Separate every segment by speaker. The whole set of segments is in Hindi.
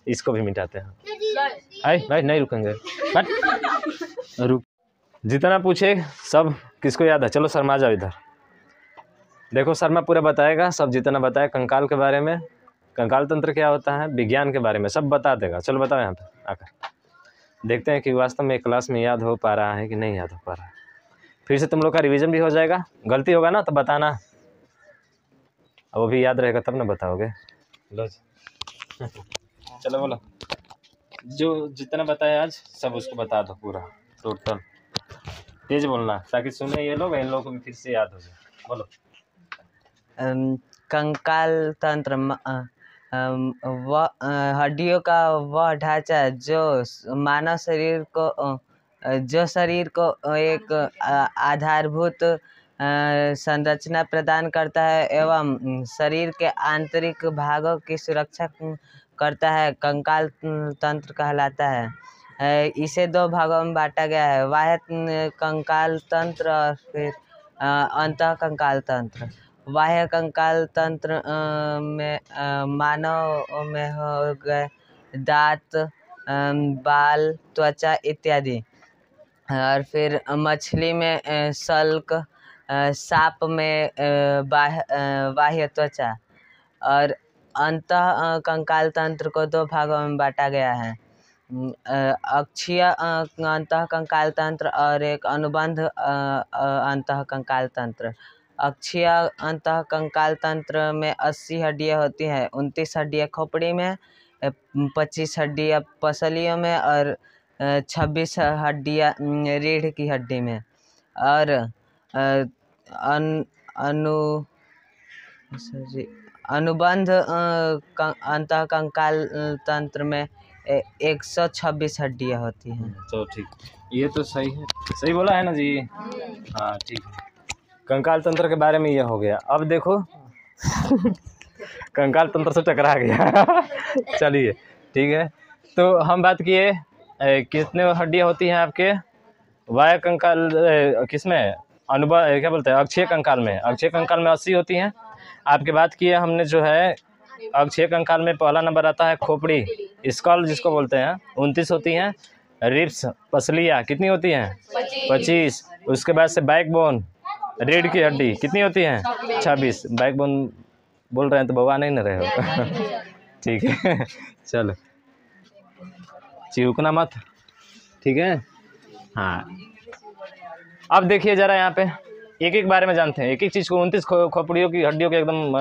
Speaker 1: इसको भी मिटाते हैं। आए भाई नहीं रुकेंगे, बट रुक। जितना पूछे सब किसको याद है? चलो शर्मा जाओ इधर। देखो शर्मा पूरा बताएगा सब, जितना बताया कंकाल के बारे में, कंकाल तंत्र क्या होता है, विज्ञान के बारे में सब बता देगा। चलो बताओ यहाँ पे आकर, देखते हैं कि वास्तव में क्लास में याद हो पा रहा है कि नहीं याद हो पा रहा है। फिर से तुम लोग का रिवीजन भी हो जाएगा, गलती होगा ना तो बताना, वो भी याद रहेगा तब ना बताओगे। लो चलो बोलो, जो जितना बताया आज सब उसको बता दो पूरा टोटल, तेज बोलना ताकि सुने ये लोग, इन लोगों को भी फिर से याद हो जाए। बोलो।
Speaker 2: कंकाल तंत्र हड्डियों का वह ढांचा जो मानव शरीर को एक आधारभूत संरचना प्रदान करता है एवं शरीर के आंतरिक भागों की सुरक्षा करता है, कंकाल तंत्र कहलाता है। इसे दो भागों में बांटा गया है, बाह्य कंकाल तंत्र और फिर अंतः कंकाल तंत्र। बाह्य कंकाल तंत्र में मानव में हो गए दांत, बाल, त्वचा इत्यादि, और फिर मछली में शल्क, सांप में बाह्य त्वचा, और अंतः कंकाल तंत्र को दो भागों में बांटा गया है, अक्षीय अंतः कंकाल तंत्र और एक अनुबंध अंतः कंकाल तंत्र। अक्षीय अंतः कंकाल तंत्र में 80 हड्डियाँ होती हैं, 29 हड्डियाँ खोपड़ी में, 25 हड्डियाँ पसलियों में और 26 हड्डियाँ रीढ़ की हड्डी में, और अनुबंध अंतः कंकाल तंत्र में 126 हड्डियाँ होती हैं।
Speaker 1: चलो ठीक, ये तो सही है, सही बोला है ना जी? हाँ ठीक है, कंकाल तंत्र के बारे में ये हो गया। अब देखो कंकाल तंत्र से टकरा गया चलिए ठीक है, तो हम बात किए कितने हड्डियाँ होती हैं आपके वाय कंकाल, किसमें अनुबंध क्या बोलते हैं, अक्षीय कंकाल में। अक्षीय कंकाल में 80 होती हैं। आपके बात किए हमने जो है अक्षीय कंकाल में पहला नंबर आता है खोपड़ी, स्कल जिसको बोलते हैं, 29 होती हैं। रिब्स पसलियाँ कितनी होती हैं? 25। उसके बाद से बैकबोन रीढ़ की हड्डी कितनी होती हैं? 26। बैकबोन बोल रहे हैं तो बवा नहीं न रहे हो ठीक है चलो चिहुकना मत, ठीक है। हाँ अब देखिए ज़रा यहाँ पे एक एक बारे में जानते हैं, एक एक चीज़ को 29 खोपड़ियों की हड्डियों के एकदम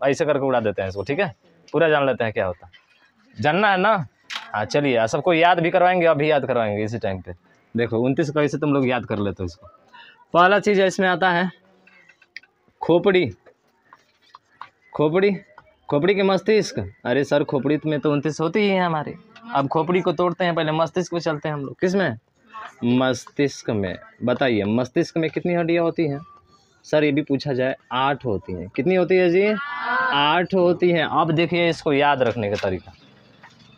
Speaker 1: ऐसे करके उड़ा देते हैं इसको, ठीक है। पूरा जान लेते हैं क्या होता है, जानना है ना? हाँ चलिए, सबको याद भी करवाएंगे, अभी याद करवाएंगे इसी टाइम पे। देखो 29 कैसे तुम लोग याद कर लेते हो इसको। पहला चीज़ इसमें आता है खोपड़ी। खोपड़ी, खोपड़ी के मस्तिष्क। अरे सर खोपड़ी में तो 29 होती ही है हमारे। अब खोपड़ी को तोड़ते हैं, पहले मस्तिष्क पे चलते हैं हम लोग। किसमें? मस्तिष्क में। बताइए मस्तिष्क में कितनी हड्डियाँ होती हैं? सर ये भी पूछा जाए, 8 होती हैं। कितनी होती है जी? 8 होती हैं। अब देखिए इसको याद रखने का तरीका।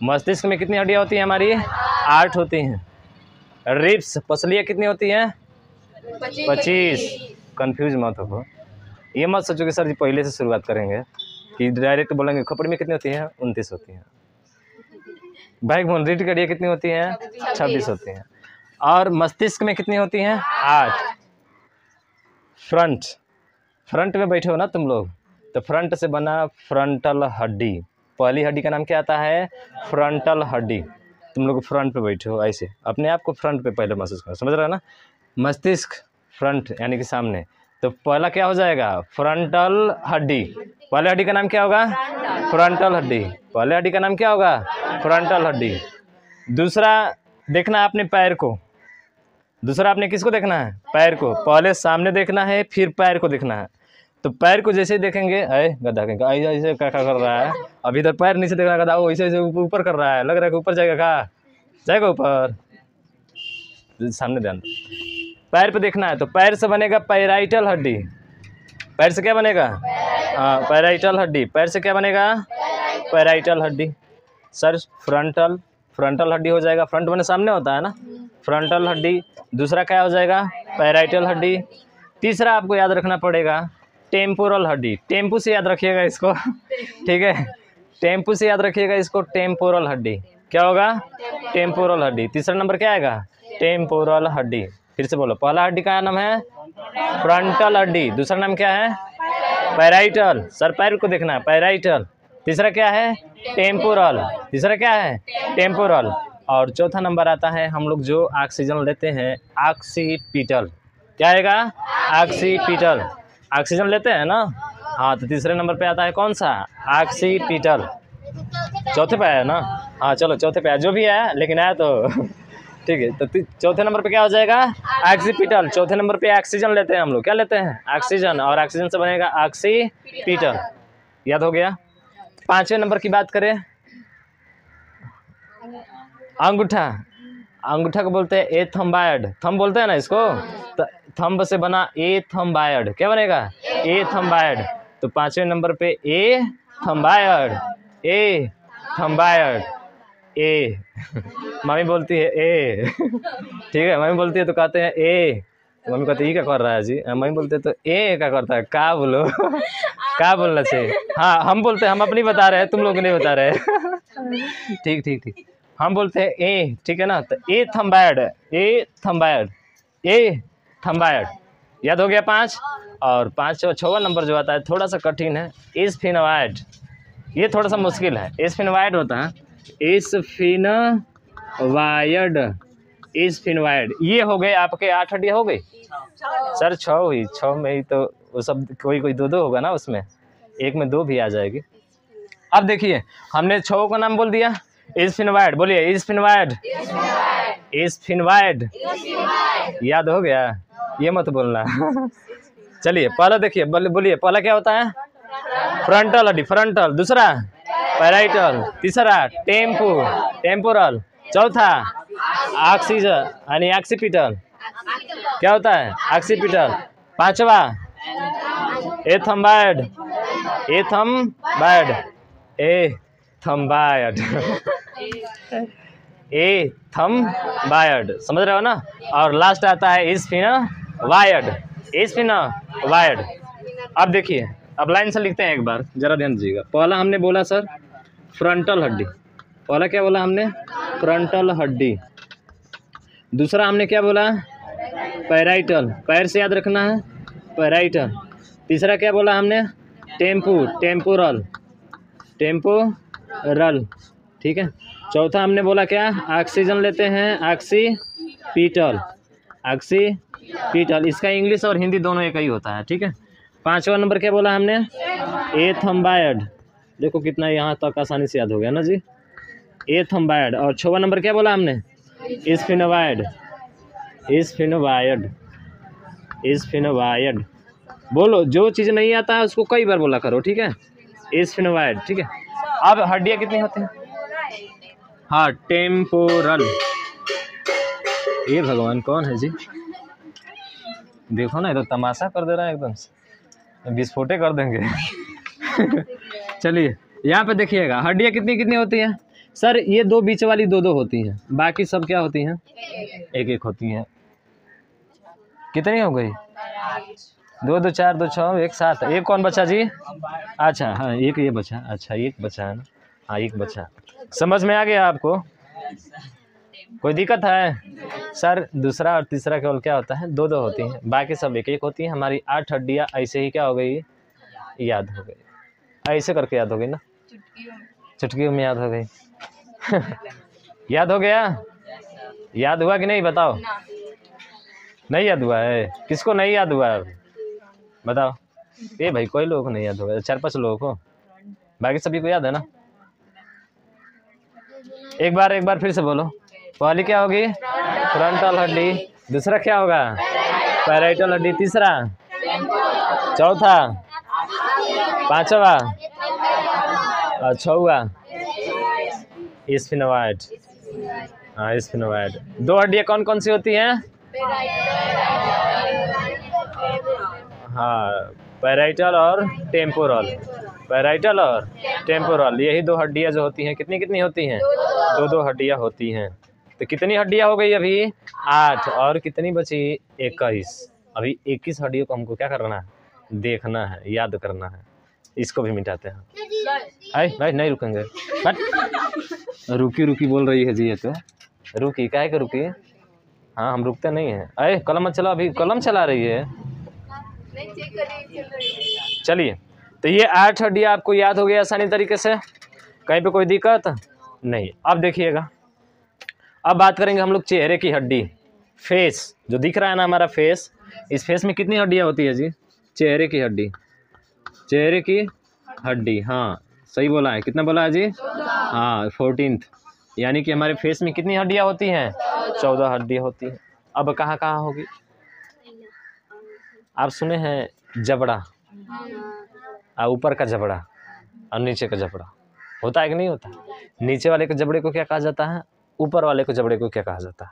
Speaker 1: मस्तिष्क में कितनी हड्डियाँ होती हैं हमारी? 8 होती हैं। रिब्स पसलियाँ कितनी होती हैं? 25। कंफ्यूज मत हो, ये मत सोचो कि सर जी पहले से शुरुआत करेंगे कि डायरेक्ट बोलेंगे। खोपड़ी में कितनी होती हैं? 29 होती हैं। बैकबोन रीढ़ की हड्डियाँ कितनी होती हैं? 26 होती हैं। और मस्तिष्क में कितनी होती हैं? 8। फ्रंट, फ्रंट में बैठे हो ना तुम लोग, तो फ्रंट से बना फ्रंटल हड्डी। पहली हड्डी का नाम क्या आता है? फ्रंटल हड्डी। तुम लोग फ्रंट पे बैठे हो, ऐसे अपने आप को फ्रंट पे पहले महसूस करो, समझ रहे हो ना? मस्तिष्क फ्रंट यानी कि सामने, तो पहला क्या हो जाएगा? फ्रंटल हड्डी। पहले हड्डी का नाम क्या होगा? फ्रंटल हड्डी। पहले हड्डी का नाम क्या होगा? फ्रंटल हड्डी। दूसरा देखना आपने पैर को। दूसरा आपने किसको देखना है? पैर को। पहले सामने देखना है, फिर पैर को देखना है। तो पैर को जैसे देखेंगे, अरे गधा कहेंगे ऐसे क्या कर रहा है, अभी इधर पैर नीचे देखना, गधा वो ऐसे ऐसे ऊपर कर रहा है, लग रहा है कि ऊपर जाएगा। कहाँ जाएगा? ऊपर। सामने ध्यान दो, पैर पे देखना है। तो पैर से बनेगा पैराइटल हड्डी। पैर से क्या बनेगा? हाँ पैराइटल हड्डी। पैर से क्या बनेगा? पैराइटल हड्डी। सर फ्रंटल, फ्रंटल हड्डी हो जाएगा। फ्रंट बने सामने होता है ना, फ्रंटल हड्डी। दूसरा क्या हो जाएगा? पैराइटल हड्डी। तीसरा आपको याद रखना पड़ेगा टेम्पोरल हड्डी। टेम्पू से याद रखिएगा इसको ठीक है। टेम्पू से याद रखिएगा इसको, टेम्पोरल हड्डी। क्या होगा? टेम्पोरल हड्डी। तीसरा नंबर क्या आएगा? टेम्पोरल हड्डी। फिर से बोलो, पहला हड्डी का नाम है फ्रंटल हड्डी, दूसरा नाम क्या है? पैराइटल, सर पैर को देखना है, पैराइटल। तीसरा क्या है? टेम्पोरल। तीसरा क्या है? टेम्पोरल। और चौथा नंबर आता है हम लोग जो ऑक्सीजन लेते हैं, ऑक्सीपिटल। क्या आएगा? ऑक्सीपिटल। ऑक्सीजन लेते हैं ना, हाँ, तो तीसरे नंबर पे आता है कौन सा? ऑक्सीपिटल। चौथे पे आया ना, हाँ चलो चौथे पे आया, जो भी आया लेकिन आया तो ठीक है। तो चौथे नंबर पे क्या हो जाएगा? ऑक्सीपिटल। चौथे नंबर पे ऑक्सीजन लेते हैं हम लोग, क्या लेते हैं? ऑक्सीजन, और ऑक्सीजन से बनेगा ऑक्सीपिटल। याद हो गया। पांचवें नंबर की बात करें, अंगूठा। अंगूठा को बोलते हैं ए थम्बायड, थंब बोलते हैं ना इसको, तो थंब से बना ए थम्बायड। क्या बनेगा? ए थम्बायड। तो पांचवें नंबर पे ए थम्बायड, ए थम्बायड, ए मम्मी बोलती है ए ठीक है, मम्मी बोलती है तो कहते हैं ए, मम्मी कहती है क्या कर रहा है जी, मम्मी बोलते है तो ए क्या करता है, का बोलो का बोलना चाहिए। हाँ हम बोलते हैं, हम अपनी बता रहे हैं, तुम लोग नहीं बता रहे ठीक ठीक ठीक, हम बोलते हैं ए, ठीक है ना। तो ए थम्बायड, ए थम्बायड, ए थम्बायड। याद हो गया 5। और 6वां नंबर जो आता है थोड़ा सा कठिन है, एस्फिनवाइड। ये थोड़ा सा मुश्किल है। एस्फिनवाइड होता है, एस्फिनवाइड, एस्फिनवाइड। ये हो गए आपके 8 हड्डियाँ हो गई सर, 6 हुई, 6 में ही तो वो सब कोई 2-2 होगा ना, उसमें एक में 2 भी आ जाएगी। अब देखिए हमने 6 का नाम बोल दिया, एस्फिनवाइड। बोलिए एस्फिनवाइड, एस्फिनवाइड। याद हो गया, ये मत बोलना चलिए पहला देखिए, बोलिए पहला क्या होता है? फ्रंटल हड्डी, फ्रंटल। दूसरा पैराइटल। तीसरा टेम्पू, टेम्पोरल। चौथा ऑक्सीजन यानी ऑक्सीपिटल। क्या होता है? ऑक्सीपिटल। पांचवा ए थम्बायड, ए थम्बायड, ए थम्बायड ए थम्बायड, समझ रहे हो ना। और लास्ट आता है एस्फिनवाइड, एस्फिनवाइड। अब देखिए, अब लाइन से लिखते हैं एक बार, जरा ध्यान दीजिएगा। पहला हमने बोला सर फ्रंटल हड्डी, पहला क्या बोला हमने? फ्रंटल हड्डी। दूसरा हमने क्या बोला? पैराइटल, पैर से याद रखना है, पैराइटल। तीसरा क्या बोला हमने? टेम्पू, टेम्पोरल, टेम्पोरल, ठीक है। चौथा हमने बोला क्या? ऑक्सीजन लेते हैं, ऑक्सीपिटल, ऑक्सीपिटल। इसका इंग्लिश और हिंदी दोनों एक ही होता है, ठीक है। 5वां नंबर क्या बोला हमने? ए थम्बायड। देखो कितना यहाँ तक आसानी से याद हो गया ना जी, ए थम्बायड। और 6वां नंबर क्या बोला हमने? एस्फिनवाइड, एस्फिनवाइड, एस्फिनवाइड। बोलो, जो चीज़ नहीं आता है उसको कई बार बोला करो, ठीक है। एस्फिनवाइड, ठीक है। अब हड्डियाँ कितनी होती हैं? हाँ, टेम्पोरल। ये भगवान कौन है जी? देखो ना, ये तो तमाशा कर दे रहा है एकदम से, विस्फोटे कर देंगे चलिए यहाँ पे देखिएगा, हड्डियाँ कितनी कितनी होती हैं सर? ये 2 बीच वाली 2-2 होती हैं, बाकी सब क्या होती हैं? 1-1 होती हैं। कितनी हो गई? 2 2 4 2 6 1 7। एक कौन बचा जी? अच्छा हाँ, एक ये बचा। अच्छा एक बचा है ना, हाँ एक बचा। समझ में आ गया आपको? कोई दिक्कत है सर? दूसरा और तीसरा केवल क्या होता है? 2-2 होती हैं, बाकी सब 1-1 होती हैं। हमारी 8 हड्डियाँ ऐसे ही क्या हो गई? याद हो गई। ऐसे करके याद हो गई ना, चुटकियों में याद हो गई याद हो गया? याद हुआ कि नहीं बताओ? नहीं याद हुआ है? किसको नहीं याद हुआ है बताओ? ये भाई कोई लोगों को नहीं याद होगा, 4-5 लोगों को, बाकी सभी को याद है ना। एक बार फिर से बोलो। पहली क्या होगी? फ्रंटल हड्डी। दूसरा क्या होगा? पैराइटल हड्डी। तीसरा, चौथा, पांचवा और 6वां एस्फिनवाइड। हाँ एस्फिनवाइड। 2 हड्डियाँ कौन कौन सी होती हैं? हाँ, पैराइटल और टेम्पोरल, पैराइटल और टेम्पोरल। यही 2 हड्डियाँ जो होती हैं, कितनी कितनी होती हैं? 2-2 हड्डियाँ होती हैं। तो कितनी हड्डियाँ हो गई अभी? 8। और कितनी बची? 21। अभी 21 हड्डियों को हमको क्या करना है? देखना है, याद करना है। इसको भी मिटाते हैं। आए भाई नहीं रुकेंगे, बट रुकी रुकी बोल रही है जी, ये तो रुकी काहे के रुकी? हाँ हम रुकते नहीं हैं। अरे कलम मत चला, अभी कलम चला रही है। चलिए, तो ये 8 हड्डियाँ आपको याद हो गया आसानी तरीके से, कहीं पे कोई दिक्कत नहीं। अब देखिएगा, अब बात करेंगे हम लोग चेहरे की हड्डी, फेस जो दिख रहा है ना हमारा फेस, इस फेस में कितनी हड्डियाँ होती है जी? चेहरे की हड्डी, चेहरे की हड्डी, हाँ सही बोला है। कितना बोला है जी? हाँ 14th, यानी कि हमारे फेस में कितनी हड्डियाँ होती हैं? 14 हड्डियाँ होती हैं। अब कहाँ कहाँ होगी? आप सुने हैं जबड़ा, ऊपर का जबड़ा और नीचे का जबड़ा, होता है कि नहीं होता? नीचे वाले के जबड़े को क्या कहा जाता है? ऊपर वाले को जबड़े को क्या कहा जाता है?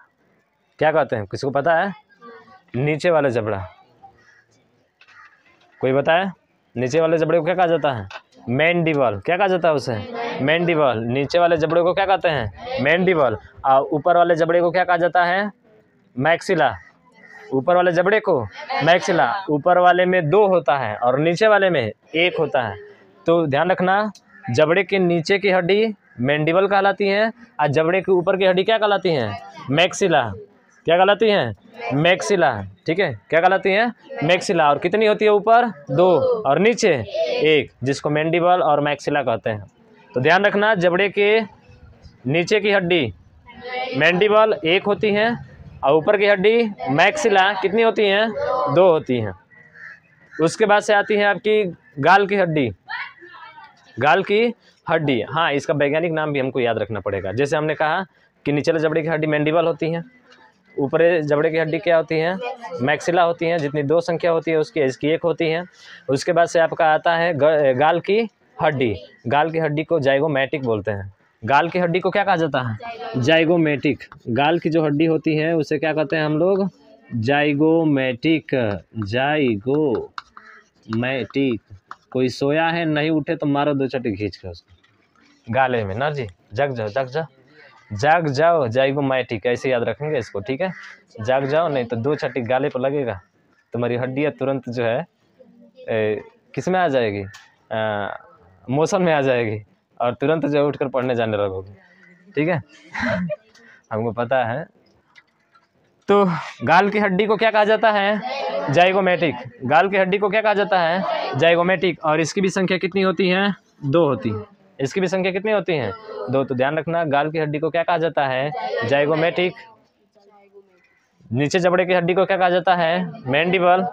Speaker 1: क्या कहते हैं, किसी को पता है? नीचे वाले जबड़ा, कोई बताए? नीचे वाले जबड़े को क्या कहा जाता है? मैंडिबल। क्या कहा जाता है उसे? मैंडिबल। नीचे वाले जबड़े को क्या कहते हैं? मैंडिबल। और ऊपर वाले जबड़े को क्या कहा जाता है? मैक्सिला। ऊपर वाले जबड़े को मैक्सिला। ऊपर वाले में 2 होता है और नीचे वाले में 1 होता है। तो ध्यान रखना, जबड़े के नीचे की हड्डी मैंडिबल कहलाती है और जबड़े के ऊपर की हड्डी क्या कहलाती है? मैक्सिला। क्या कहलाती हैं? मैक्सिला। ठीक है, क्या कहलाती हैं? मैक्सिला। और कितनी होती है ऊपर? 2 और नीचे 1, जिसको मैंडिबल और मैक्सिला कहते हैं। तो ध्यान रखना, जबड़े के नीचे की हड्डी मैंडिबल 1 होती हैं और ऊपर की हड्डी मैक्सिला कितनी होती हैं? 2 होती हैं। उसके बाद से आती है आपकी गाल की हड्डी, गाल की हड्डी। हाँ, इसका वैज्ञानिक नाम भी हमको याद रखना पड़ेगा। जैसे हमने कहा कि निचले जबड़े की हड्डी मैंडिबल होती हैं, ऊपर जबड़े की हड्डी क्या होती है? मैक्सिला होती हैं। जितनी 2 संख्या होती है उसकी, इसकी 1 होती है। उसके बाद से आपका आता है गाल की हड्डी। गाल की हड्डी को जाइगोमैटिक बोलते हैं। गाल की हड्डी को क्या कहा जाता है? जाइगोमैटिक। गाल की जो हड्डी होती है उसे क्या कहते हैं हम लोग? जाइगोमैटिक। जाइगोमैटिक। कोई सोया है, नहीं उठे तो मारो 2 चटी खींच के उसको गाले में ना जी। जग जाओ, जग जाओ, जाग जाओ, जाइगोमैटिक, ऐसे याद रखेंगे इसको। ठीक है, जाग जाओ, नहीं तो 2 छठी गाले पर लगेगा, तुम्हारी हड्डियाँ तुरंत जो है किस में आ जाएगी? मोशन में आ जाएगी और तुरंत जो उठकर पढ़ने जाने लगोगे। ठीक है हमको पता है। तो गाल की हड्डी को क्या कहा जाता है? जाइगोमैटिक। गाल की हड्डी को क्या कहा जाता है? जाइगोमैटिक। और इसकी भी संख्या कितनी होती है? 2 होती है। इसकी भी संख्या कितनी होती है? 2। तो ध्यान रखना, गाल की हड्डी को क्या कहा जाता है? जाइगोमैटिक। नीचे जबड़े की हड्डी को क्या कहा जाता है? मैंडिबल।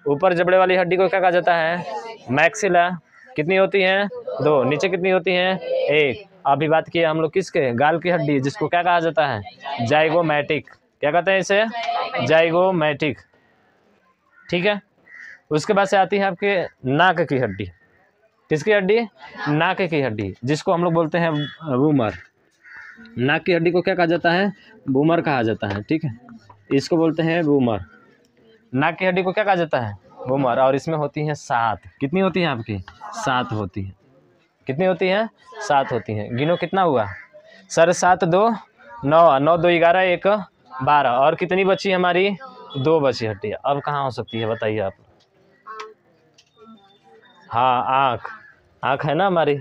Speaker 1: ऊपर जबड़े वाली हड्डी को क्या कहा जाता है? मैक्सिला। कितनी होती है? 2। नीचे कितनी होती है? 1। अभी बात किए हम लोग किसके? गाल की हड्डी, जिसको क्या कहा जाता है? जाइगोमैटिक। क्या कहते हैं इसे? जाइगोमैटिक। ठीक है, उसके बाद से आती है आपके नाक की हड्डी। किसकी हड्डी? नाक की हड्डी, जिसको हम लोग बोलते हैं बूमर। नाक की हड्डी को क्या कहा जाता है? बूमर कहा जाता है। ठीक है, इसको बोलते हैं बूमर। नाक की हड्डी को क्या कहा जाता है? बूमर। और इसमें होती हैं 7। कितनी होती हैं आपकी? 7 होती हैं। कितनी होती हैं? 7 होती हैं। गिनो, कितना हुआ? सर 7 2 9, 9 2 11, 1 12। और कितनी बची हमारी? 2 बची हड्डियाँ। अब कहाँ हो सकती है बताइए आप? हाँ, आँख। आँख है ना हमारी,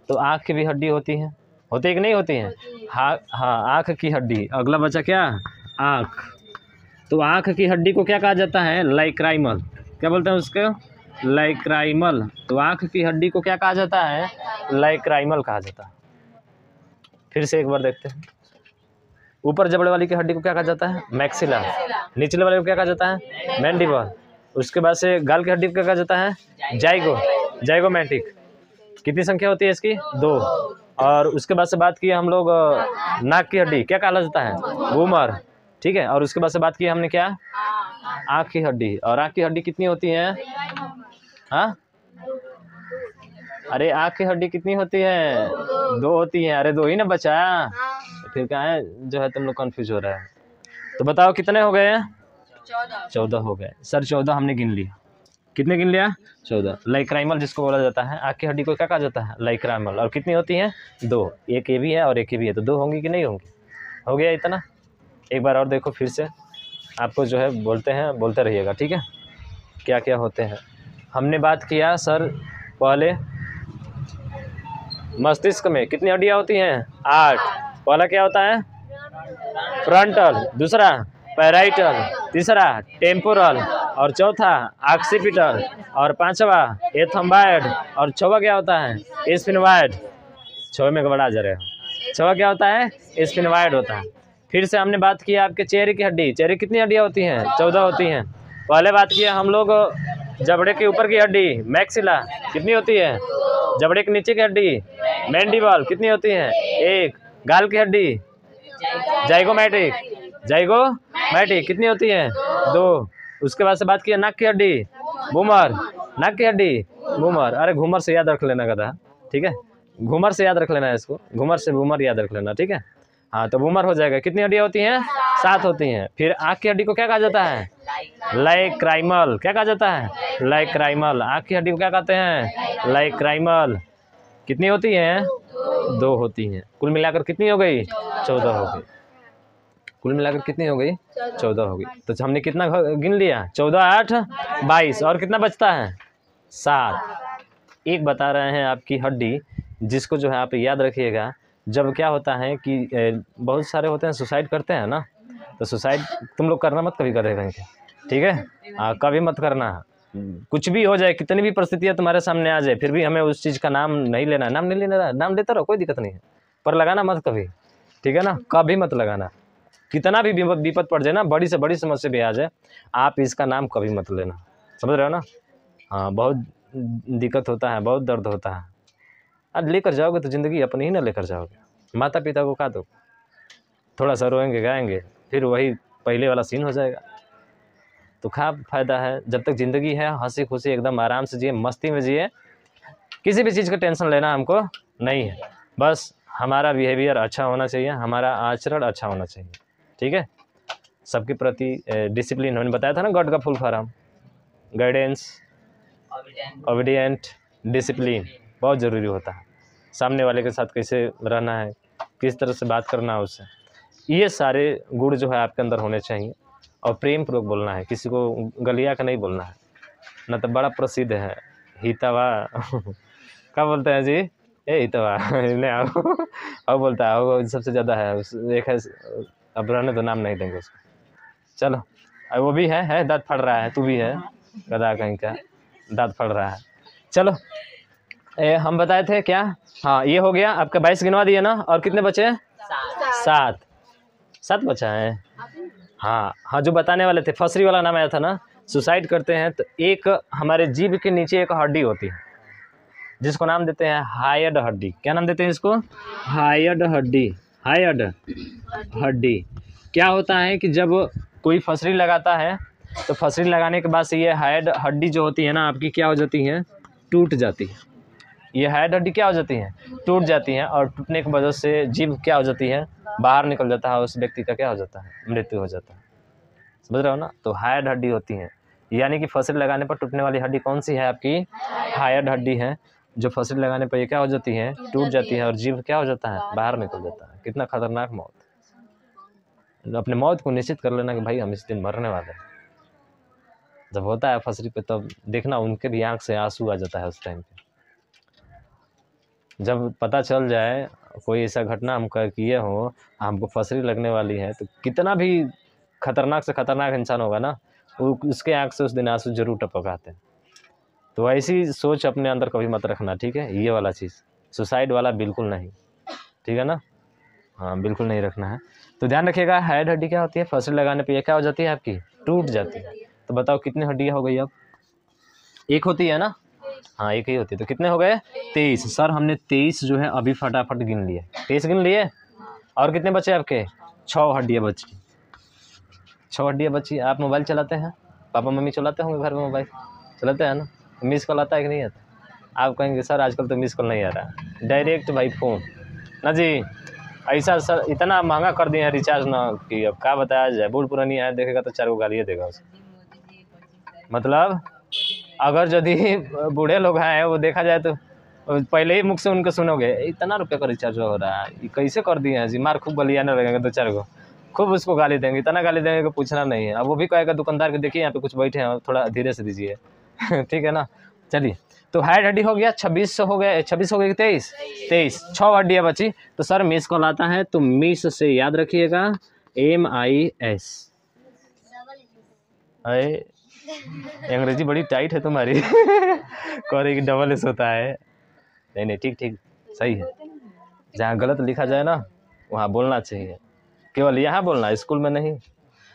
Speaker 1: तो आँख की भी हड्डी होती है। होती है कि नहीं होती है? हाँ हाँ, आँख की हड्डी। अगला बचा क्या? आँख। तो आँख की हड्डी को क्या कहा जाता है? लाइक्राइमल। क्या बोलते हैं उसको? लाइक्राइमल। तो आँख की हड्डी को क्या कहा जाता है? लाइक्राइमल कहा जाता है। फिर से एक बार देखते हैं। ऊपर जबड़े वाली की हड्डी को क्या कहा जाता है? मैक्सिला। निचले वाले को क्या कहा जाता है? मैंडिबल। उसके बाद से गाल की हड्डी को क्या कहा जाता है? जाइगोमैटिक। कितनी संख्या होती है इसकी? 2। और उसके बाद से बात की हम लोग नाक की हड्डी, क्या कहा जाता है? बूमर। ठीक है, और उसके बाद से बात की हमने क्या? आँख की हड्डी। और आँख की हड्डी कितनी होती है? हाँ, अरे आँख की हड्डी कितनी होती है? 2 होती है। अरे 2 ही ना बचा, फिर क्या है जो है तुम लोग कंफ्यूज हो रहा है। तो बताओ कितने हो गए? 14 हो गए सर। 14 हमने गिन लिया। कितने गिन लिया? 14। लाइक्राइमल जिसको बोला जाता है, आँख की हड्डी को क्या कहा जाता है? लाइक्राइमल। और कितनी होती है? 2। एक ये भी है और एक ये भी है, तो 2 होंगी कि नहीं होंगी? हो गया इतना। एक बार और देखो फिर से, आपको जो है बोलते रहिएगा। ठीक है, क्या क्या होते हैं हमने बात किया सर? पहले मस्तिष्क में कितनी हड्डियाँ होती हैं? 8। पहला क्या होता है? फ्रंटल, दूसरा पैराइटल, तीसरा टेम्पोरल, और चौथा ऑक्सीपिटल, और पांचवा एथम्बाइड, और छवा क्या होता है? स्फिनोइड। छवे में गड़बड़ा जा रहे हो। छवा क्या होता है? स्फिनोइड होता है। फिर से हमने बात की आपके चेहरे की हड्डी। चेहरे कितनी हड्डियाँ होती हैं? 14 होती हैं। पहले बात किया हम लोग जबड़े के ऊपर की हड्डी मैक्सिला कितनी होती है? जबड़े के नीचे की हड्डी मैंडिबल कितनी होती है? 1। गाल की हड्डी जाइगोमैटिक कितनी होती है? 2। उसके बाद से बात किया नाक की हड्डी घूमर, नाक की हड्डी घूमर। अरे घूमर से याद रख लेना गधा, ठीक है? घूमर से याद रख लेना है इसको, घूमर से घूमर याद रख लेना, ठीक है? हाँ तो घूमर हो जाएगा। कितनी हड्डियाँ होती हैं? 7 होती हैं। फिर आँख की हड्डी को क्या कहा जाता है? लाइक्राइमल। क्या कहा जाता है? लाइक्राइमल। आँख की हड्डी को क्या कहते हैं? लाइक्राइमल। कितनी होती हैं? 2 होती हैं। कुल मिलाकर कितनी हो गई? 14 हो गई। कुल मिलाकर कितनी हो गई? 14 हो गई। तो हमने कितना गिन लिया? 14, 8, 22, और कितना बचता है? 7। एक बता रहे हैं आपकी हड्डी, जिसको जो है आप याद रखिएगा। जब क्या होता है कि बहुत सारे होते हैं सुसाइड करते हैं ना, तो सुसाइड तुम लोग करना मत कभी करेगा, ठीक है? कभी मत करना। कुछ भी हो जाए, कितनी भी परिस्थितियाँ तुम्हारे सामने आ जाए, फिर भी हमें उस चीज़ का नाम नहीं लेना है। नाम नहीं लेना है, नाम लेते रहो, कोई दिक्कत नहीं है, पर लगाना मत कभी, ठीक है ना? कभी मत लगाना। कितना भी विपद पड़ जाए ना, बड़ी से बड़ी समस्या भी आ जाए, आप इसका नाम कभी मत लेना। समझ रहे हो ना? हाँ, बहुत दिक्कत होता है, बहुत दर्द होता है। आज लेकर जाओगे तो ज़िंदगी अपनी ही ना लेकर जाओगे। माता पिता को कहा दो, थोड़ा सा रोएंगे गाएंगे, फिर वही पहले वाला सीन हो जाएगा। तो क्या फ़ायदा है? जब तक ज़िंदगी है हंसी खुशी एकदम आराम से जिए, मस्ती में जिए। किसी भी चीज़ का टेंशन लेना हमको नहीं है। बस हमारा बिहेवियर अच्छा होना चाहिए, हमारा आचरण अच्छा होना चाहिए, ठीक है? सबके प्रति डिसिप्लिन। मैंने बताया था ना गॉड का full form, guidance, obedient, discipline बहुत ज़रूरी होता है। सामने वाले के साथ कैसे रहना है, किस तरह से बात करना है उससे, ये सारे गुण जो है आपके अंदर होने चाहिए। और प्रेम पूर्वक बोलना है, किसी को गलिया का नहीं बोलना है। न तो बड़ा प्रसिद्ध है हितवा क्या बोलते हैं जी? ए हितवा नहीं आओ अब बोलता है वो सबसे ज़्यादा है। उस एक है, अब रहने तो नाम नहीं देंगे उसको। चलो, वो भी है दांत फड़ रहा है, तू भी है गधा कहीं का, दांत फड़ रहा है। चलो हम बताए थे क्या? हाँ, ये हो गया आपका 22 गिनवा दिए ना, और कितने बचे? 7 बचा है। हाँ, जो बताने वाले थे, फसरी वाला नाम आया था ना। सुसाइड करते हैं तो एक हमारे जीभ के नीचे एक हड्डी होती है, जिसको नाम देते हैं हायड हड्डी। क्या नाम देते हैं इसको? हायड हड्डी। हायड हड्डी क्या होता है कि जब कोई फसरी लगाता है, तो फसरी लगाने के बाद से ये हायड हड्डी जो होती है ना आपकी, क्या हो जाती है? टूट जाती है। ये हायड हड्डी क्या हो जाती है? टूट जाती है। और टूटने की वजह से जीभ क्या हो जाती है? बाहर निकल जाता है। उस व्यक्ति का क्या हो जाता है? मृत्यु हो जाता है। समझ रहे हो ना? तो हायड हड्डी होती है, यानी कि फसरी लगाने पर टूटने वाली हड्डी कौन सी है आपकी? हायड हड्डी है। जो फसरी लगाने पर ये क्या हो जाती है? टूट जाती है, और जीभ क्या हो जाता है? बाहर निकल जाता है। कितना खतरनाक मौत। अपने मौत को निश्चित कर लेना कि भाई हम इस दिन मरने वाले हैं। जब होता है फसरी पे, तब देखना उनके भी आंख से आंसू आ जाता है उस टाइम पे। जब पता चल जाए कोई ऐसा घटना हम किए हो, हमको फसरी लगने वाली है, तो कितना भी खतरनाक से खतरनाक इंसान होगा ना, उसके आंख से उस दिन आंसू जरूर टपक आते हैं। तो ऐसी सोच अपने अंदर कभी मत रखना, ठीक है? ये वाला चीज़ सुसाइड वाला बिल्कुल नहीं, ठीक है ना? हाँ, बिल्कुल नहीं रखना है। तो ध्यान रखिएगा, हायड हड्डी क्या होती है? फसरी लगाने पे ये क्या हो जाती है आपकी? टूट जाती है। तो बताओ कितनी हड्डियाँ हो गई अब? एक होती है ना? हाँ, एक ही होती है। तो कितने हो गए? 23। सर हमने 23 जो है अभी फटाफट गिन लिए। 23 गिन लिए, और कितने बचे आपके? 6 हड्डियाँ बची। 6 हड्डियाँ बची। आप मोबाइल चलाते हैं? पापा मम्मी चलाते होंगे घर में मोबाइल? चलाते हैं ना? मिस कॉल आता है कि नहीं आता? आप कहेंगे सर आजकल तो मिस कॉल नहीं आ रहा, डायरेक्ट भाई फ़ोन ना जी। ऐसा सर इतना महंगा कर दिए हैं रिचार्ज ना, कि अब क्या बताया जाए। बूढ़ पुरानी आया देखेगा तो 4 गो गालियाँ देगा उसको। मतलब अगर यदि बूढ़े लोग हैं, वो देखा जाए तो पहले ही मुख से उनको सुनोगे, इतना रुपये का रिचार्ज हो रहा है, ये कैसे कर दिए हैं जी? मार खूब बलियाने लगेंगे 2-4 गो, खूब उसको गाली देंगे। इतना गाली देंगे कि पूछना नहीं है। अब वो भी कहेगा दुकानदार के, देखिए यहाँ पे कुछ बैठे हैं, थोड़ा धीरे से दीजिए ठीक है ना? चलिए, तो हाइड हड्डी हो गया 26 हो गया, 26 हो गई 23 6 हड्डियाँ बची। तो सर मिस कॉल आता है, तो मिस से याद रखिएगा MIS। अरे अंग्रेजी बड़ी टाइट है तुम्हारी कह रही कि डबल एस होता है। नहीं ठीक ठीक सही है, जहाँ गलत लिखा जाए ना वहाँ बोलना चाहिए, केवल यहाँ बोलना, स्कूल में नहीं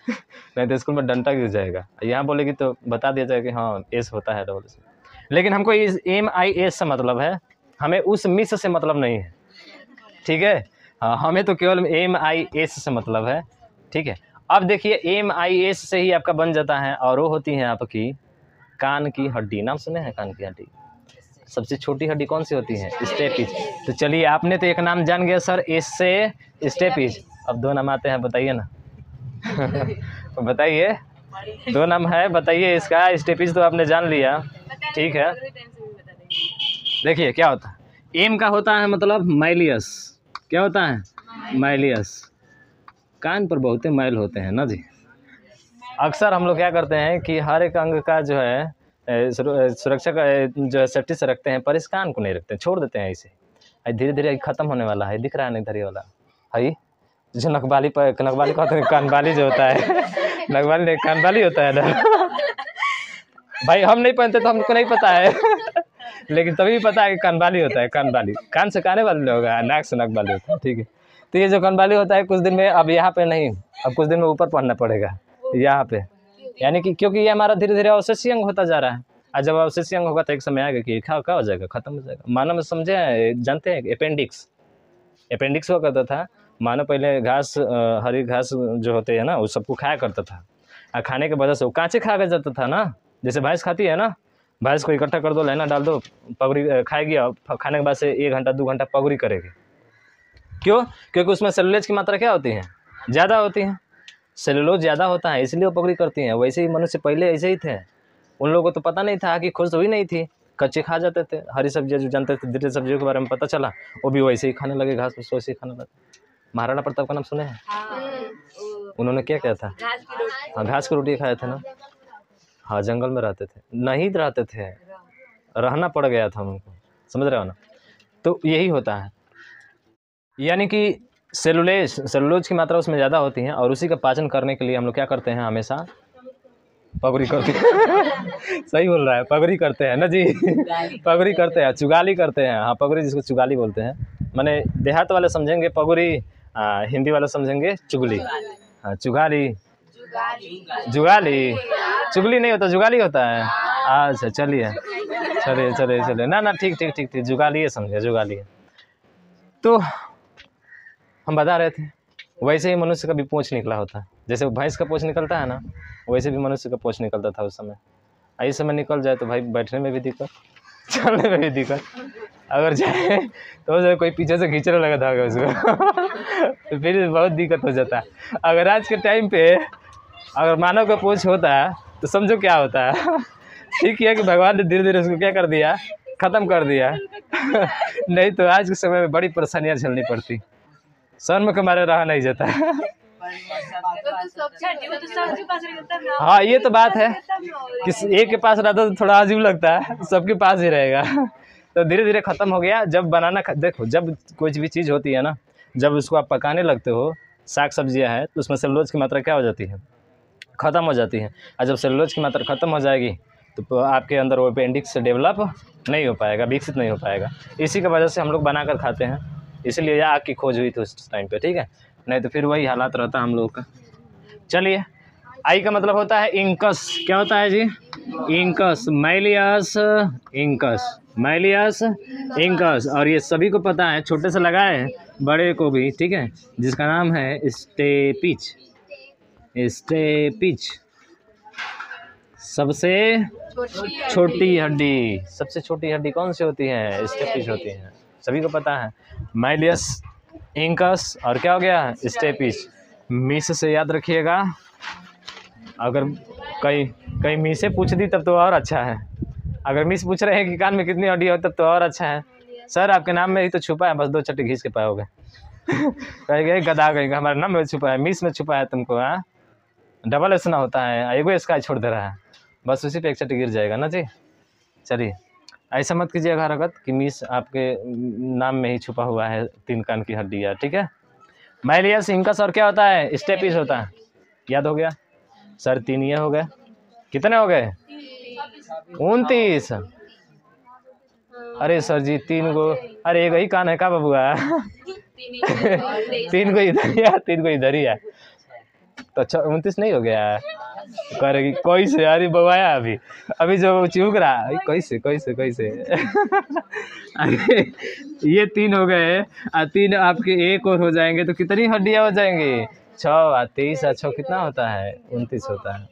Speaker 1: नहीं तो स्कूल में डंडा गिर जाएगा। यहाँ बोलेगी तो बता दिया जाएगा कि हाँ एस होता है डबल एस। लेकिन हमको इस MIS से मतलब है, हमें उस मिस से मतलब नहीं है, ठीक है। हाँ, हमें तो केवल MIS से मतलब है, ठीक है। अब देखिए MIS से ही आपका बन जाता है, और वो होती है आपकी कान की हड्डी। नाम सुने हैं कान की हड्डी? सबसे छोटी हड्डी कौन सी होती है? स्टेपिज। तो चलिए, आपने तो एक नाम जान गया सर, एस से स्टेपिज। अब 2 नाम आते हैं, बताइए ना बताइए, 2 नाम है, बताइए इसका। स्टेपिज तो आपने जान लिया, ठीक है। देखिए क्या होता है, एम का होता है मतलब माइलियस। क्या होता है? माइलियस। कान पर बहुत मैल होते हैं ना जी। अक्सर हम लोग क्या करते हैं कि हर एक अंग का जो है सुरक्षा का जो है सेफ्टी से रखते हैं, पर इस कान को नहीं रखते हैं, छोड़ देते हैं ऐसे। धीरे धीरे खत्म होने वाला है, दिख रहा है नहीं धरी वाला है जो नकबाली पर, नकबाली कहते हैं, कानबाली जो होता है नकबाली नहीं, कानबाली होता है ना भाई हम नहीं पहनते तो हमको नहीं पता है लेकिन तभी पता है कि कानबाली होता है। कानबाली कान से काने वाले होगा, नाक से नक वाले होता है, ठीक है। तो ये जो कानबाली होता है कुछ दिन में, अब यहाँ पे नहीं, अब कुछ दिन में ऊपर पहनना पड़ेगा यहाँ पे, यानी कि क्योंकि ये हमारा धीरे धीरे अवशेषीय अंग होता जा रहा है। और जब अवशेषीय अंग होगा तो एक समय आएगा कि क्या हो जाएगा, खत्म हो जाएगा। मानव में समझे, जानते हैं अपेंडिक्स, अपेंडिक्स हुआ करता था। मानव पहले घास, हरी घास जो होते हैं ना, उस सबको खाया करता था, और खाने की वजह से वो कांचे खा के जाता था ना, जैसे भैंस खाती है ना, भैंस को इकट्ठा कर दो, लहना डाल दो, पगड़ी खाएगी, और खाने के बाद से 1 घंटा 2 घंटा पगड़ी करेगी। क्यों? क्योंकि उसमें सेलुलोज की मात्रा क्या होती है? ज़्यादा होती है। सेलुलोज ज़्यादा होता है इसलिए वो पगड़ी करती हैं। वैसे ही मनुष्य पहले ऐसे ही थे, उन लोगों को तो पता नहीं था कि खोज हुई नहीं थी, कच्चे खा जाते थे। हरी सब्जियाँ जो जानते थे, धीरे सब्जियों के बारे में पता चला, वो भी वैसे ही खाने लगे, घास फूस वैसे ही खाने लगे। महाराणा प्रताप का नाम सुने हैं? उन्होंने क्या किया था? हाँ, घास की रोटी खाए थे ना। हाँ, जंगल में रहते थे, नहीं रहते थे, रहना पड़ गया था उनको, समझ रहे हो ना। तो यही होता है, यानी कि सेलुलोज की मात्रा उसमें ज़्यादा होती है, और उसी का पाचन करने के लिए हम लोग क्या करते हैं, हमेशा पगड़ी करते हैं सही बोल रहा है, पगड़ी करते हैं ना जी पगड़ी करते हैं, चुगाली करते हैं। हाँ, पगड़ी जिसको चुगाली बोलते हैं, माने देहात वाले समझेंगे पगड़ी, हिंदी वाले समझेंगे चुगली। हाँ, चुगाली, जुगाली, चुगली नहीं होता, जुगाली होता है। अच्छा चलिए चलिए चलिए चलिए, ना ठीक ठीक ठीक ठीक, जुगाली है, समझे, जुगाली है। तो हम बता रहे थे, वैसे ही मनुष्य का भी पूंछ निकला होता है, जैसे भैंस का पूंछ निकलता है ना, वैसे भी मनुष्य का पूंछ निकलता था उस समय। इस समय निकल जाए तो भाई बैठने में भी दिक्कत, चलने में भी दिक्कत, अगर जाए तो जो कोई पीछे से खींचने लगा था उसको तो फिर बहुत दिक्कत हो जाता है। अगर आज के टाइम पे अगर मानव का पूंछ होता है तो समझो क्या होता है ठीक है कि भगवान ने धीरे धीरे उसको क्या कर दिया, ख़त्म कर दिया नहीं तो आज के समय में बड़ी परेशानियाँ झेलनी पड़ती, शर्म के मारे रहा नहीं जाता हाँ, ये तो बात है कि एक के पास रहता तो थोड़ा अजीब लगता है, सबके पास ही रहेगा तो धीरे धीरे ख़त्म हो गया। जब बनाना देखो, जब कोई भी चीज़ होती है ना, जब उसको आप पकाने लगते हो, साग सब्जियां है, तो उसमें सेलुलोज की मात्रा क्या हो जाती है, ख़त्म हो जाती है। और जब सेलुलोज की मात्रा ख़त्म हो जाएगी तो आपके अंदर वो अपेंडिक्स डेवलप नहीं हो पाएगा, विकसित नहीं हो पाएगा। इसी की वजह से हम लोग बना कर खाते हैं, इसलिए आग की खोज हुई थी उस टाइम पे, ठीक है, नहीं तो फिर वही हालात रहता हम लोग का। चलिए, आई का मतलब होता है इंकस। क्या होता है जी? Incus, malleus incus, malleus incus. और ये सभी को पता है, छोटे से लगाए बड़े को भी, ठीक है, जिसका नाम है स्टेपिज। स्टेपिज सबसे छोटी हड्डी, सबसे छोटी हड्डी कौन सी होती है? स्टेपिज होती है, सभी को पता है। माइलियस इंकस और क्या हो गया? स्टेपिज। मिस से याद रखिएगा, अगर कहीं मिस से पूछ दी तब तो और अच्छा है। अगर मिस पूछ रहे हैं कि कान में कितनी हड्डी हो तब तो और अच्छा है। सर आपके नाम में ही तो छुपा है, बस 2 चट्टी घींच के पाओगे कहेंगे गधा कहेंगे हमारे नाम में छुपा है, मिस में छुपा है तुमको। हाँ, डबल एस ना होता है, एगो एस का छोड़ दे रहा है, बस उसी पे 1 चट्टी गिर जाएगा ना जी। चलिए। ऐसा मत कीजिएगा हरकत कि मिस आपके नाम में ही छुपा हुआ है 3 कान की हड्डी यार, ठीक है। मैलियस इंकस और क्या होता है, स्टेपिस होता है। याद हो गया सर, 3 ये हो गए, कितने हो गए 29। अरे सर जी 3 गो, अरे एक ही कान है का बबुआ 3 को इधर ही है, 3 को इधर ही है, तो 29 नहीं हो गया। करेगी कोई से यार बवाया अभी अभी जो चूक रहा है कैसे कैसे कैसे अरे ये 3 हो गए और 3 आपके एक और हो जाएंगे तो कितनी हड्डियां हो जाएंगी 6 और 23 और 6 कितना होता है 29 होता है।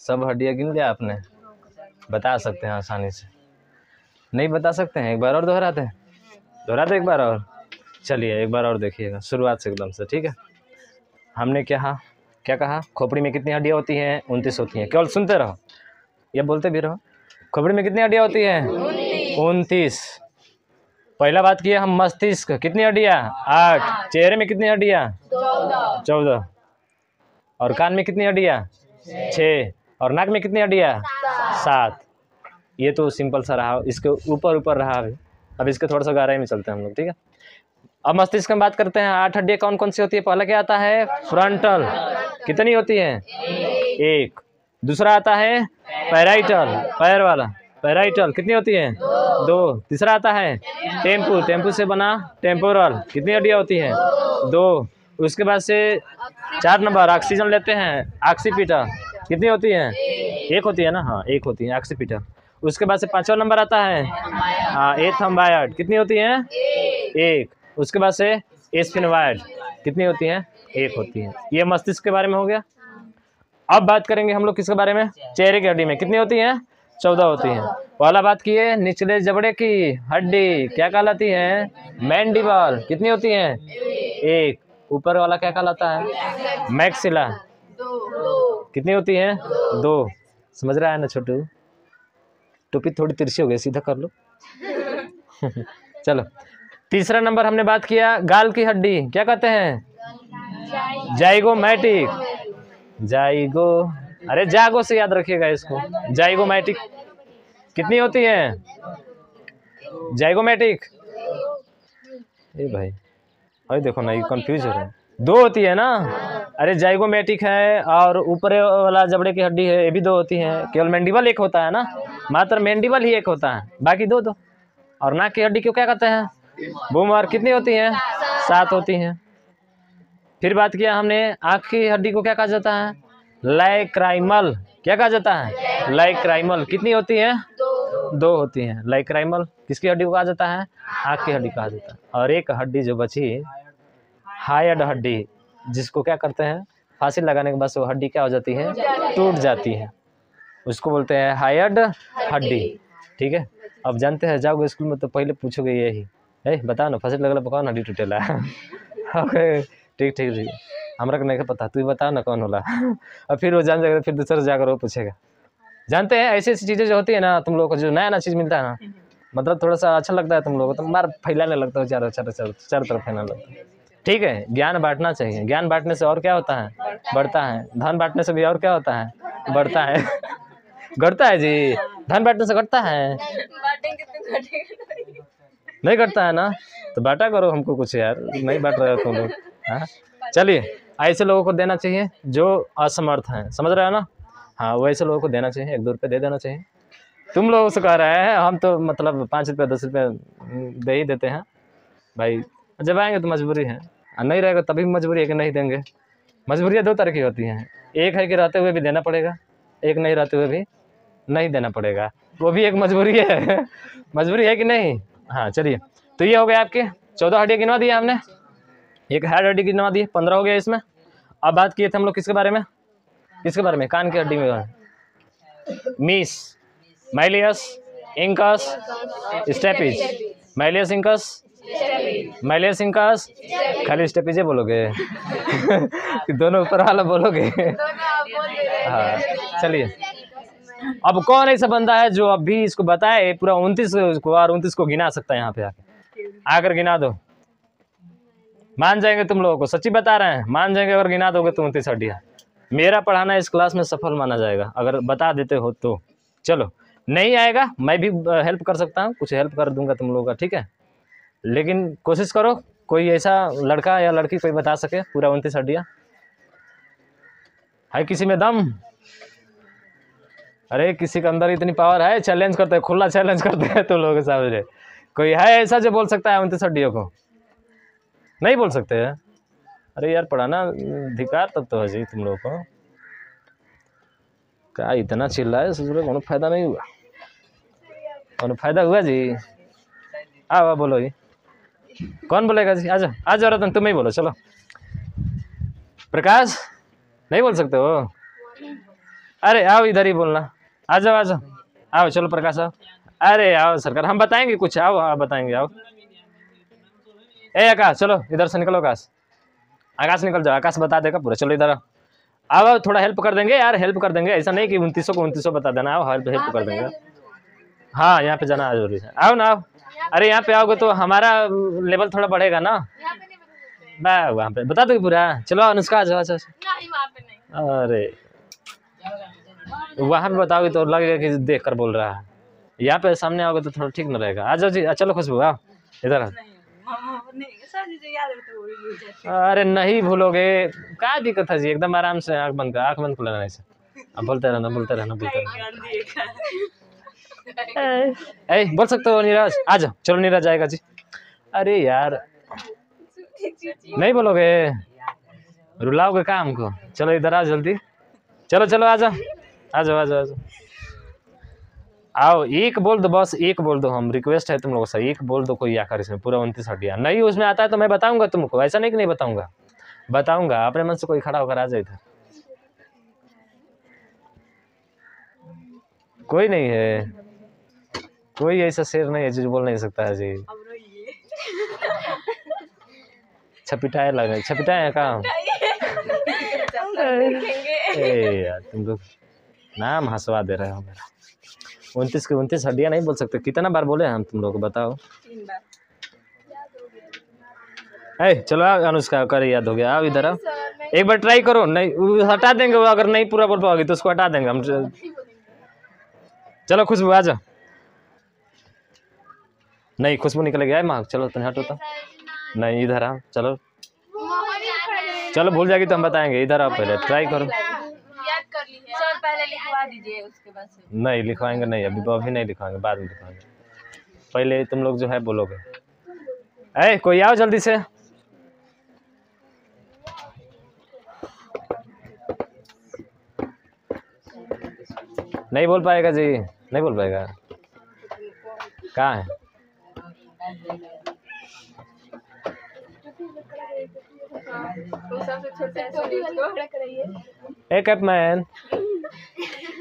Speaker 1: सब हड्डियां गिन लिया आपने, बता सकते हैं आसानी से, नहीं बता सकते हैं एक बार और दोहराते एक बार और, चलिए एक बार और देखिएगा शुरुआत से एकदम से, ठीक है। हमने क्या कहा खोपड़ी में कितनी हड्डियाँ होती हैं 29 होती हैं, केवल सुनते रहो या बोलते भी रहो। खोपड़ी में कितनी हड्डियाँ होती हैं 29। पहला बात किया हम मस्तिष्क, कितनी हड्डियाँ 8। चेहरे में कितनी हड्डियाँ 14। और कान में कितनी हड्डियाँ 6। और नाक में कितनी हड्डियाँ 7। ये तो सिंपल सा रहा, इसके ऊपर रहा अभी। अब इसके थोड़ा सा गहराई में चलते हैं हम लोग, ठीक है। अब मस्तिष्क में बात करते हैं 8 हड्डियाँ कौन कौन सी होती है। पहला क्या आता है फ्रंटल, कितनी होती है 1। दूसरा आता है पैराइटल, पैर वाला पैराइटल, कितनी होती है 2। तीसरा आता है टेम्पू से बना टेम्पोरल, कितनी हड्डियाँ होती हैं 2। उसके बाद से 4 नंबर ऑक्सीजन लेते हैं ऑक्सीपिटल, कितनी होती है 1 होती है ना, हाँ 1 होती है ऑक्सीपिटल। उसके बाद से 5वां नंबर आता है एथम्बायड, कितनी होती है 1। उसके बाद से एस्फिनवाइड, कितनी होती हैं 1 होती है। ये मस्तिष्क के बारे में हो गया। अब बात करेंगे हम लोग किसके बारे में, चेहरे की हड्डी में कितनी होती हैं 14 होती हैं। पहला बात किए निचले जबड़े की हड्डी क्या कहलाती है मैंडिबल, कितनी होती है 1। ऊपर वाला क्या कहलाता है मैक्सिला, कितनी होती है 2। समझ रहा है ना छोटू, टोपी थोड़ी तिरछी हो गई, सीधा कर लो चलो तीसरा नंबर हमने बात किया गाल की हड्डी, क्या कहते हैं जाइगोमैटिक, जाइगो, अरे जागो से याद रखिएगा इसको, जाइगोमैटिक कितनी होती है जाइगोमैटिक, ए भाई अरे देखो ना ये कंफ्यूज हो रहा है, 2 होती है ना। अरे जाइगोमैटिक है और ऊपर वाला जबड़े की हड्डी है ये भी 2 होती है, केवल मैंडिबल 1 होता है ना, मात्र मैंडिबल ही 1 होता है, बाकी 2। और नाक की हड्डी क्यों क्या कहते हैं बूमर, कितनी होती हैं 7 होती हैं। फिर बात किया हमने आँख की हड्डी को क्या कहा जाता है लाइक्राइमल, क्या कहा जाता है लाइक्राइमल, कितनी होती है 2 होती हैं। लाइक्राइमल किसकी हड्डी को कहा जाता है आँख की हड्डी कहा जाता है। और एक हड्डी जो बची हायड हड्डी, जिसको क्या करते हैं फांसी लगाने के बाद वो हड्डी क्या हो जाती है टूट जाती है, उसको बोलते हैं हायड हड्डी, ठीक है। अब जानते हैं जाओगे स्कूल में तो पहले पूछोगे यही, बताओ ना फांसी लगल कौन हड्डी टूटेला ओके ठीक हमरा को नहीं पता, तू बताओ ना कौन होला और फिर वो जान जाएगा, फिर दूसरे से जाकर वो पूछेगा। जानते हैं ऐसी ऐसी चीज़ें जो होती है ना तुम लोगों को, जो नया चीज़ मिलता है ना, मतलब थोड़ा सा अच्छा लगता है तुम लोगों को, तो मार फैलाने लगता है चारों तरफ फैलाने लगता है, ठीक है। ज्ञान बांटना चाहिए, ज्ञान बांटने से और क्या होता है बढ़ता है, धन बांटने से भी और क्या होता है बढ़ता है घटता है जी, धन बांटने से घटता है नहीं घटता है ना, तो बांटा करो हमको कुछ यार, नहीं बांट रहे हो तुम लोग। हाँ चलिए ऐसे लोगों को देना चाहिए जो असमर्थ हैं, समझ रहे हो ना, हाँ वैसे लोगों को देना चाहिए, 1-2 रुपये दे देना चाहिए। तुम लोगों से कह रहे हैं हम तो मतलब 5 रुपये 10 रुपये दे ही देते हैं भाई, जब आएंगे तो मजबूरी है, नहीं रहेगा तभी मजबूरी है कि नहीं देंगे। मजबूरियाँ 2 तरह की होती हैं, एक है कि रहते हुए भी देना पड़ेगा, एक नहीं रहते हुए भी नहीं देना पड़ेगा, वो भी एक मजबूरी है मजबूरी है कि नहीं। हाँ चलिए तो ये हो गया आपके 14 हड्डियाँ गिनवा दिए हमने, एक हेड हड्डी गिनवा दी, 15 हो गया इसमें। अब बात किए थे हम लोग किसके बारे में कान की हड्डी में, मीस, malleus incus stapes, malleus incus खाली स्टेपिज बोलोगे कि दोनों ऊपर वाला बोलोगे हाँ चलिए। अब कौन ऐसा बंदा है जो अभी इसको बताए पूरा 29 को और 29 को गिना सकता है, यहाँ पे आकर गिना दो, मान जाएंगे तुम लोगों को, सच्ची बता रहे हैं मान जाएंगे अगर गिना दोगे तो 29 हड्डियाँ। मेरा पढ़ाना इस क्लास में सफल माना जाएगा अगर बता देते हो तो। चलो नहीं आएगा मैं भी हेल्प कर सकता हूँ, कुछ हेल्प कर दूंगा तुम लोगों का, ठीक है। लेकिन कोशिश करो कोई ऐसा लड़का या लड़की कोई बता सके पूरा 29 हड्डियाँ है किसी में दम। अरे किसी के अंदर इतनी पावर है, चैलेंज करते हैं, खुला चैलेंज करते हैं तुम लोगों के सामने। कोई है ऐसा जो बोल सकता है 29 हड्डियों को? नहीं बोल सकते हैं? अरे यार पढ़ाना अधिकार तब तो है जी तुम लोगों को। क्या इतना चिल्ला है ससुर, कोनो फायदा नहीं हुआ? कोनो फायदा हुआ जी? आओ बोलो जी, कौन बोलेगा जी? आजा आजा रतन तुम ही बोलो, चलो। प्रकाश नहीं बोल सकते हो? अरे आओ इधर ही बोलना, आ जाओ आ जाओ, आओ चलो प्रकाश आओ। अरे आओ सरकार, हम बताएंगे कुछ, आओ आप बताएंगे, आओ। ए आकाश चलो इधर से निकलो, आकाश आकाश निकल जाओ, आकाश बता देगा पूरा, चलो इधर आओ। आओ थोड़ा हेल्प कर देंगे यार, हेल्प कर देंगे, ऐसा नहीं कि 29 को 29 बता देना, आओ हेल्प कर देंगे। हाँ यहाँ पे जाना जरूरी है, आओ ना आओ। अरे यहाँ पे आओगे तो हमारा लेवल थोड़ा बढ़ेगा ना। वहाँ पे बता दो पूरा, चलो अनुष्का आ जाओ। अरे वहाँ पे बताओगे तो लगेगा कि देख कर बोल रहा है, यहाँ पे सामने आओगे तो थोड़ा ठीक न रहेगा। आ जाओ जी, चलो खुशबू आओ इधर। अरे नहीं भूलोगे, क्या दिक्कत है जी, एकदम आराम से आँख बंद खुला रहना, अब बोलते रहना बोलते रहना बोलते रहना। ए बोल सकते हो नीरज? आ जाओ चलो, नीरज आएगा जी। अरे यार नहीं बोलोगे, रुलाओगे क्या हमको? चलो इधर आओ जल्दी, चलो चलो आ जाओ आ जाओ आ जाओ आ जाओ, आओ। एक बोल दो बस, एक बोल दो, हम रिक्वेस्ट है तुम लोगों से, एक बोल दो कोई आकर इसमें पूरा 29 हड्डियाँ। नहीं उसमें आता है तो मैं बताऊंगा तुमको, ऐसा नहीं कि नहीं बताऊंगा, बताऊंगा। अपने मन से कोई खड़ा होकर आ जाए इधर, कोई नहीं है, कोई ऐसा शेर नहीं है जो बोल नहीं सकता है जी। छपिटाए लग रहे, छपिटाए काम। यार तुम लोग नाम हंसवा दे रहे हो मेरा। 29 की 29 हड्डियाँ नहीं बोल सकते, कितना बार बोले हम तुम लोग को, बताओ।
Speaker 3: 3 बार।
Speaker 1: चलो आओ अनुष्का, कर याद हो गया, आओ इधर आओ, एक बार ट्राई करो। नहीं हटा देंगे वो, अगर नहीं पूरा बोल पाओगे तो उसको हटा देंगे हम। चलो खुशबू आ जाओ। नहीं खुशबू निकल गया है माँ, चलो तुम हटो तो। नहीं इधर आओ, चलो चलो भूल जाएगी तो हम बताएंगे, इधर आओ पहले ट्राई करो।
Speaker 3: सर पहले लिखवा दीजिए उसके बाद से।
Speaker 1: नहीं लिखवाएंगे, नहीं अभी नहीं लिखवाएंगे, बाद में लिखवाएंगे, पहले तुम लोग जो है बोलोगे। कोई आओ जल्दी से। नहीं बोल पाएगा जी, नहीं बोल पाएगा, कहाँ है? कैप मैन,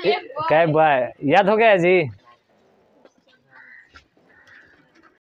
Speaker 1: कैप बॉय याद हो गया जी।